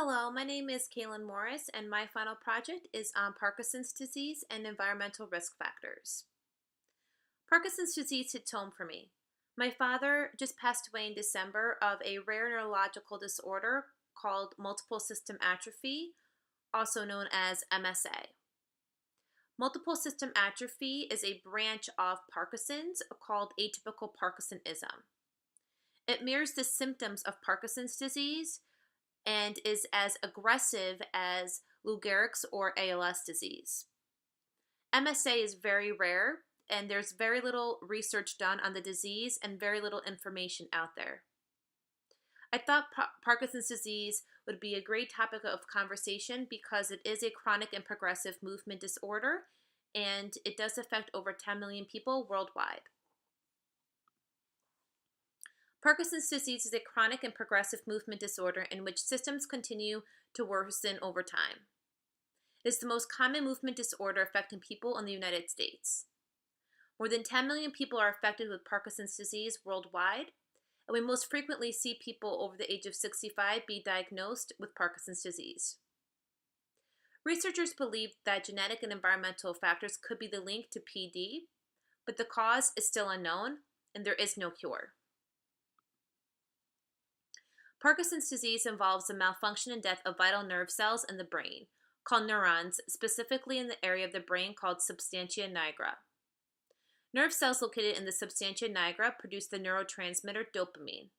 Hello, my name is Kaylin Morris, and my final project is on Parkinson's disease and environmental risk factors. Parkinson's disease hits home for me. My father just passed away in December of a rare neurological disorder called multiple system atrophy, also known as MSA. Multiple system atrophy is a branch of Parkinson's called atypical Parkinsonism. It mirrors the symptoms of Parkinson's disease and is as aggressive as Lou Gehrig's or ALS disease. MSA is very rare, and there's very little research done on the disease and very little information out there. I thought Parkinson's disease would be a great topic of conversation because it is a chronic and progressive movement disorder, and it does affect over 10 million people worldwide. Parkinson's disease is a chronic and progressive movement disorder in which symptoms continue to worsen over time. It is the most common movement disorder affecting people in the United States. More than 10 million people are affected with Parkinson's disease worldwide, and we most frequently see people over the age of 65 be diagnosed with Parkinson's disease. Researchers believe that genetic and environmental factors could be the link to PD, but the cause is still unknown, and there is no cure. Parkinson's disease involves the malfunction and death of vital nerve cells in the brain, called neurons, specifically in the area of the brain called substantia nigra. Nerve cells located in the substantia nigra produce the neurotransmitter dopamine.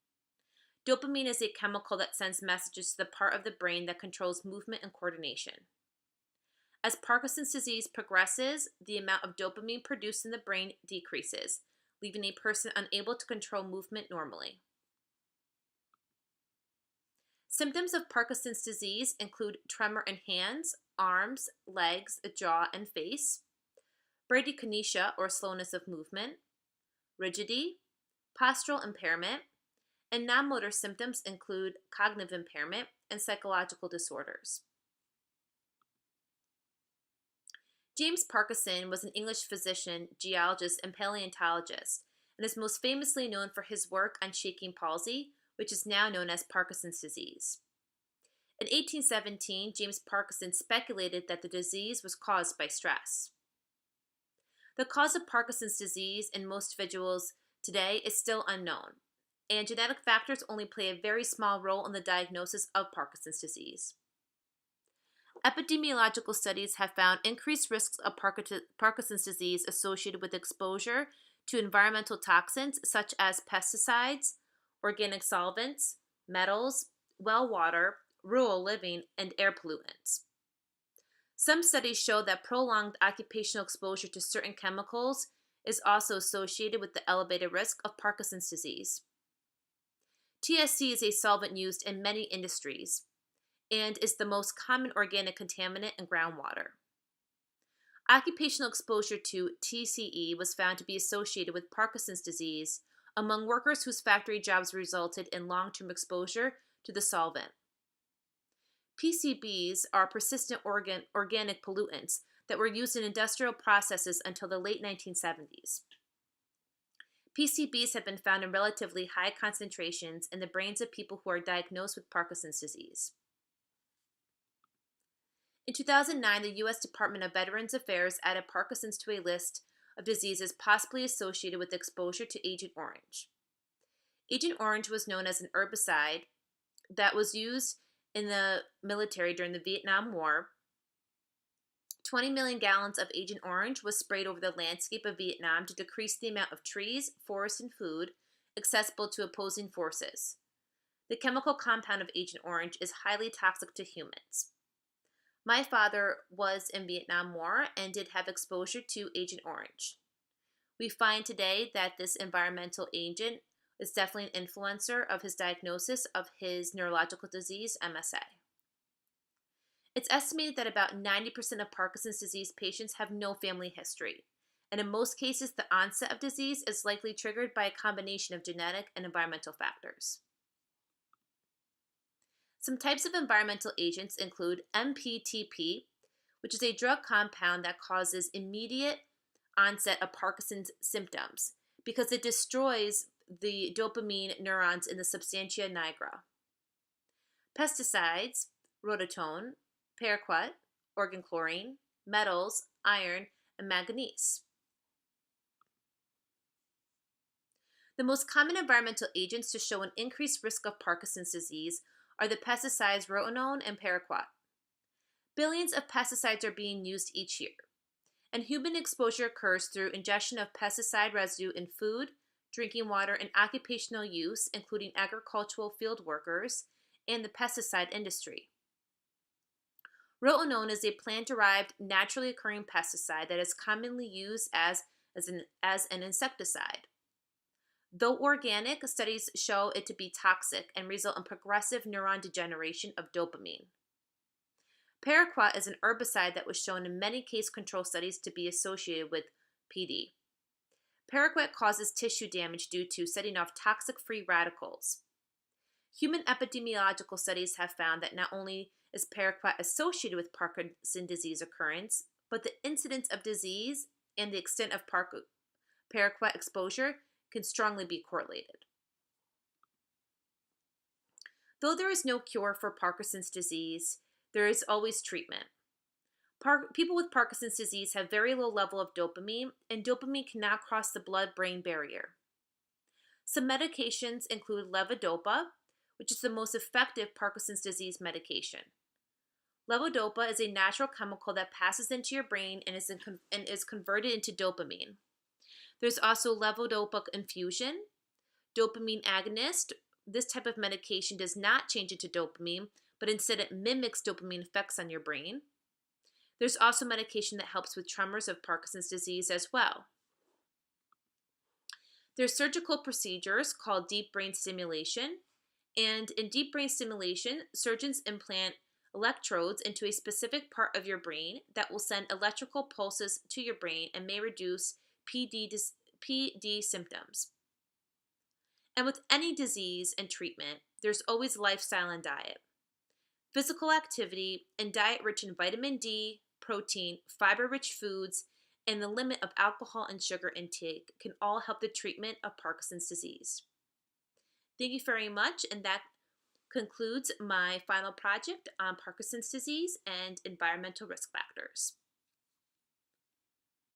Dopamine is a chemical that sends messages to the part of the brain that controls movement and coordination. As Parkinson's disease progresses, the amount of dopamine produced in the brain decreases, leaving a person unable to control movement normally. Symptoms of Parkinson's disease include tremor in hands, arms, legs, jaw, and face, bradykinesia or slowness of movement, rigidity, postural impairment, and non-motor symptoms include cognitive impairment and psychological disorders. James Parkinson was an English physician, geologist, and paleontologist, and is most famously known for his work on shaking palsy, which is now known as Parkinson's disease. In 1817, James Parkinson speculated that the disease was caused by stress. The cause of Parkinson's disease in most individuals today is still unknown, and genetic factors only play a very small role in the diagnosis of Parkinson's disease. Epidemiological studies have found increased risks of Parkinson's disease associated with exposure to environmental toxins such as pesticides, organic solvents, metals, well water, rural living, and air pollutants. Some studies show that prolonged occupational exposure to certain chemicals is also associated with the elevated risk of Parkinson's disease. TSC is a solvent used in many industries and is the most common organic contaminant in groundwater. Occupational exposure to TCE was found to be associated with Parkinson's disease among workers whose factory jobs resulted in long-term exposure to the solvent. PCBs are persistent organic pollutants that were used in industrial processes until the late 1970s. PCBs have been found in relatively high concentrations in the brains of people who are diagnosed with Parkinson's disease. In 2009, the U.S. Department of Veterans Affairs added Parkinson's to a list of diseases possibly associated with exposure to Agent Orange. Agent Orange was known as an herbicide that was used in the military during the Vietnam War. 20 million gallons of Agent Orange was sprayed over the landscape of Vietnam to decrease the amount of trees, forests, and food accessible to opposing forces. The chemical compound of Agent Orange is highly toxic to humans. My father was in Vietnam War and did have exposure to Agent Orange. We find today that this environmental agent is definitely an influencer of his diagnosis of his neurological disease, MSA. It's estimated that about 90% of Parkinson's disease patients have no family history, and in most cases, the onset of disease is likely triggered by a combination of genetic and environmental factors. Some types of environmental agents include MPTP, which is a drug compound that causes immediate onset of Parkinson's symptoms because it destroys the dopamine neurons in the substantia nigra. Pesticides, rototone, paraquat, organ chlorine, metals, iron, and manganese. The most common environmental agents to show an increased risk of Parkinson's disease are the pesticides rotenone and paraquat. Billions of pesticides are being used each year, and human exposure occurs through ingestion of pesticide residue in food, drinking water, and occupational use, including agricultural field workers and the pesticide industry. Rotenone is a plant-derived, naturally occurring pesticide that is commonly used as an insecticide. Though organic, studies show it to be toxic and result in progressive neuron degeneration of dopamine. Paraquat is an herbicide that was shown in many case control studies to be associated with PD. Paraquat causes tissue damage due to setting off toxic free radicals. Human epidemiological studies have found that not only is paraquat associated with Parkinson's disease occurrence, but the incidence of disease and the extent of paraquat exposure can strongly be correlated. Though there is no cure for Parkinson's disease, there is always treatment. People with Parkinson's disease have very low level of dopamine, and dopamine cannot cross the blood-brain barrier. Some medications include levodopa, which is the most effective Parkinson's disease medication. Levodopa is a natural chemical that passes into your brain and is converted into dopamine. There's also levodopa infusion, dopamine agonist. This type of medication does not change into dopamine, but instead it mimics dopamine effects on your brain. There's also medication that helps with tremors of Parkinson's disease as well. There's surgical procedures called deep brain stimulation, and in deep brain stimulation, surgeons implant electrodes into a specific part of your brain that will send electrical pulses to your brain and may reduce PD symptoms. And with any disease and treatment, there's always lifestyle and diet. Physical activity and diet rich in vitamin D, protein, fiber-rich foods, and the limit of alcohol and sugar intake can all help the treatment of Parkinson's disease. Thank you very much, and that concludes my final project on Parkinson's disease and environmental risk factors.